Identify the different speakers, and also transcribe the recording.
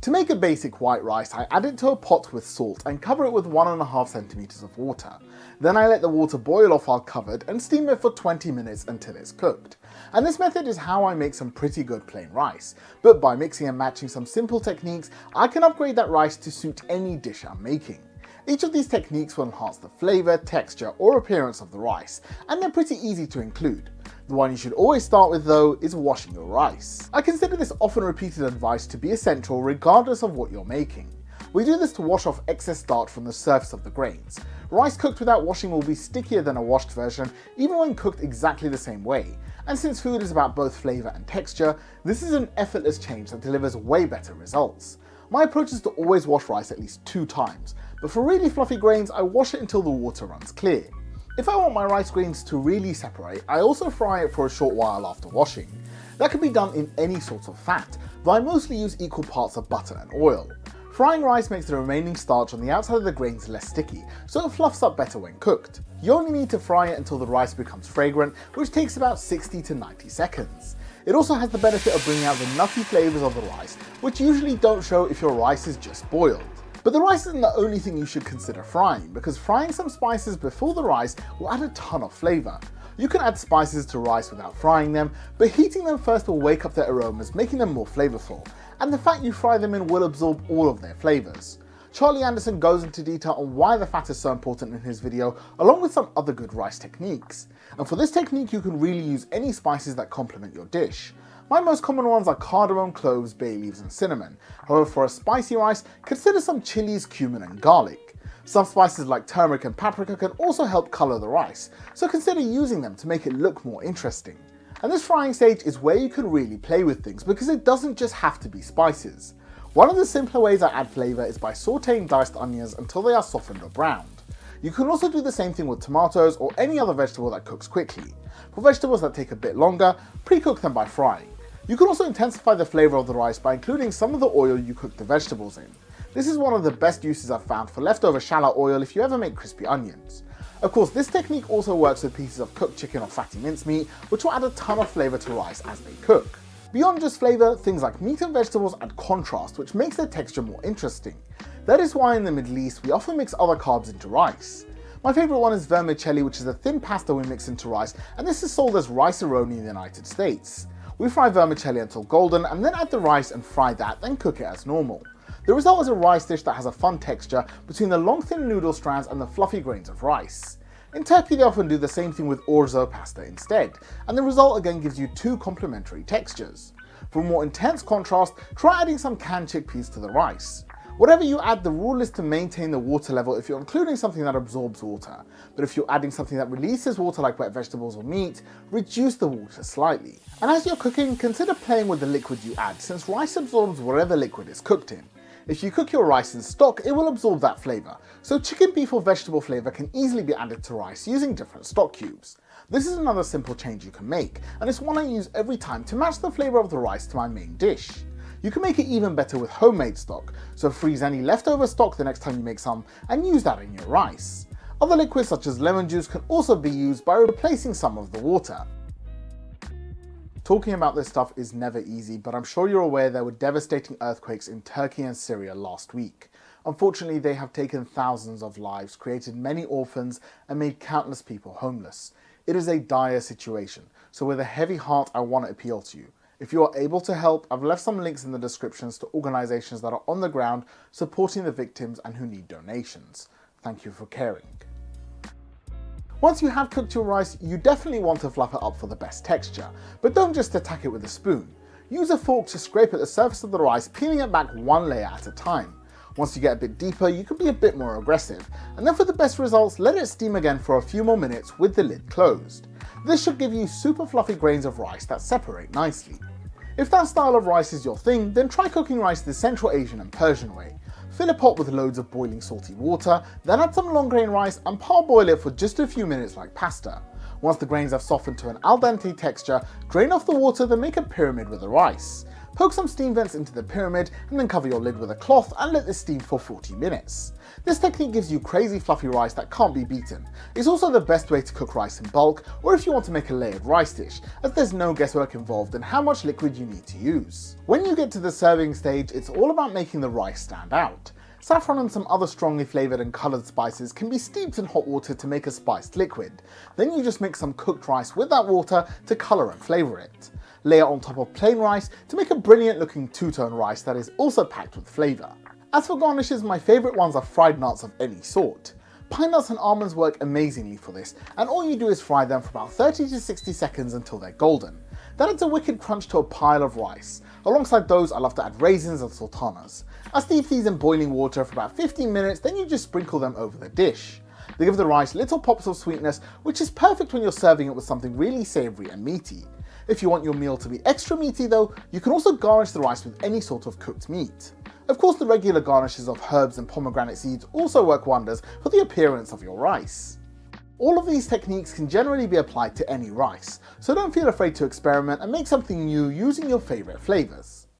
Speaker 1: To make a basic white rice, I add it to a pot with salt and cover it with 1.5 centimeters of water. Then I let the water boil off while covered and steam it for 20 minutes until it's cooked. And this method is how I make some pretty good plain rice, but by mixing and matching some simple techniques, I can upgrade that rice to suit any dish I'm making. Each of these techniques will enhance the flavour, texture or appearance of the rice, and they're pretty easy to include. The one you should always start with though is washing your rice. I consider this often repeated advice to be essential regardless of what you're making. We do this to wash off excess starch from the surface of the grains. Rice cooked without washing will be stickier than a washed version even when cooked exactly the same way. And since food is about both flavour and texture, this is an effortless change that delivers way better results. My approach is to always wash rice at least 2 times, but for really fluffy grains I wash it until the water runs clear. If I want my rice grains to really separate, I also fry it for a short while after washing. That can be done in any sort of fat, though I mostly use equal parts of butter and oil. Frying rice makes the remaining starch on the outside of the grains less sticky, so it fluffs up better when cooked. You only need to fry it until the rice becomes fragrant, which takes about 60 to 90 seconds. It also has the benefit of bringing out the nutty flavours of the rice, which usually don't show if your rice is just boiled. But the rice isn't the only thing you should consider frying, because frying some spices before the rice will add a ton of flavour. You can add spices to rice without frying them, but heating them first will wake up their aromas, making them more flavourful, and the fat you fry them in will absorb all of their flavours. Charlie Anderson goes into detail on why the fat is so important in his video, along with some other good rice techniques. And for this technique you can really use any spices that complement your dish. My most common ones are cardamom, cloves, bay leaves and cinnamon. However, for a spicy rice, consider some chilies, cumin and garlic. Some spices like turmeric and paprika can also help colour the rice, so consider using them to make it look more interesting. And this frying stage is where you can really play with things because it doesn't just have to be spices. One of the simpler ways I add flavour is by sauteing diced onions until they are softened or browned. You can also do the same thing with tomatoes or any other vegetable that cooks quickly. For vegetables that take a bit longer, pre-cook them by frying. You can also intensify the flavour of the rice by including some of the oil you cook the vegetables in. This is one of the best uses I've found for leftover shallot oil if you ever make crispy onions. Of course, this technique also works with pieces of cooked chicken or fatty mincemeat, which will add a ton of flavour to rice as they cook. Beyond just flavour, things like meat and vegetables add contrast, which makes their texture more interesting. That is why in the Middle East we often mix other carbs into rice. My favourite one is vermicelli, which is a thin pasta we mix into rice, and this is sold as rice-a-roni in the United States. We fry vermicelli until golden and then add the rice and fry that, then cook it as normal. The result is a rice dish that has a fun texture between the long thin noodle strands and the fluffy grains of rice. In Turkey they often do the same thing with orzo pasta instead, and the result again gives you 2 complementary textures. For a more intense contrast, try adding some canned chickpeas to the rice. Whatever you add, the rule is to maintain the water level if you're including something that absorbs water, but if you're adding something that releases water like wet vegetables or meat, reduce the water slightly. And as you're cooking, consider playing with the liquid you add, since rice absorbs whatever liquid it's cooked in. If you cook your rice in stock, it will absorb that flavour, so chicken, beef or vegetable flavour can easily be added to rice using different stock cubes. This is another simple change you can make, and it's one I use every time to match the flavour of the rice to my main dish. You can make it even better with homemade stock, so freeze any leftover stock the next time you make some and use that in your rice. Other liquids such as lemon juice can also be used by replacing some of the water. Talking about this stuff is never easy, but I'm sure you're aware there were devastating earthquakes in Turkey and Syria last week. Unfortunately, they have taken thousands of lives, created many orphans, and made countless people homeless. It is a dire situation, so with a heavy heart I want to appeal to you. If you are able to help, I've left some links in the descriptions to organisations that are on the ground supporting the victims and who need donations. Thank you for caring. Once you have cooked your rice, you definitely want to fluff it up for the best texture, but don't just attack it with a spoon. Use a fork to scrape at the surface of the rice, peeling it back one layer at a time. Once you get a bit deeper, you can be a bit more aggressive, and then for the best results, let it steam again for a few more minutes with the lid closed. This should give you super fluffy grains of rice that separate nicely. If that style of rice is your thing, then try cooking rice the Central Asian and Persian way. Fill a pot with loads of boiling salty water, then add some long grain rice and parboil it for just a few minutes like pasta. Once the grains have softened to an al dente texture, drain off the water, then make a pyramid with the rice. Poke some steam vents into the pyramid and then cover your lid with a cloth and let this steam for 40 minutes. This technique gives you crazy fluffy rice that can't be beaten. It's also the best way to cook rice in bulk, or if you want to make a layered rice dish, as there's no guesswork involved in how much liquid you need to use. When you get to the serving stage, it's all about making the rice stand out. Saffron and some other strongly flavoured and coloured spices can be steeped in hot water to make a spiced liquid. Then you just mix some cooked rice with that water to colour and flavour it. Layer on top of plain rice to make a brilliant looking two-tone rice that is also packed with flavour. As for garnishes, my favourite ones are fried nuts of any sort. Pine nuts and almonds work amazingly for this, and all you do is fry them for about 30 to 60 seconds until they're golden. That adds a wicked crunch to a pile of rice. Alongside those, I love to add raisins and sultanas. I steep these in boiling water for about 15 minutes, then you just sprinkle them over the dish. They give the rice little pops of sweetness, which is perfect when you're serving it with something really savoury and meaty. If you want your meal to be extra meaty though, you can also garnish the rice with any sort of cooked meat. Of course, the regular garnishes of herbs and pomegranate seeds also work wonders for the appearance of your rice. All of these techniques can generally be applied to any rice, so don't feel afraid to experiment and make something new using your favourite flavours.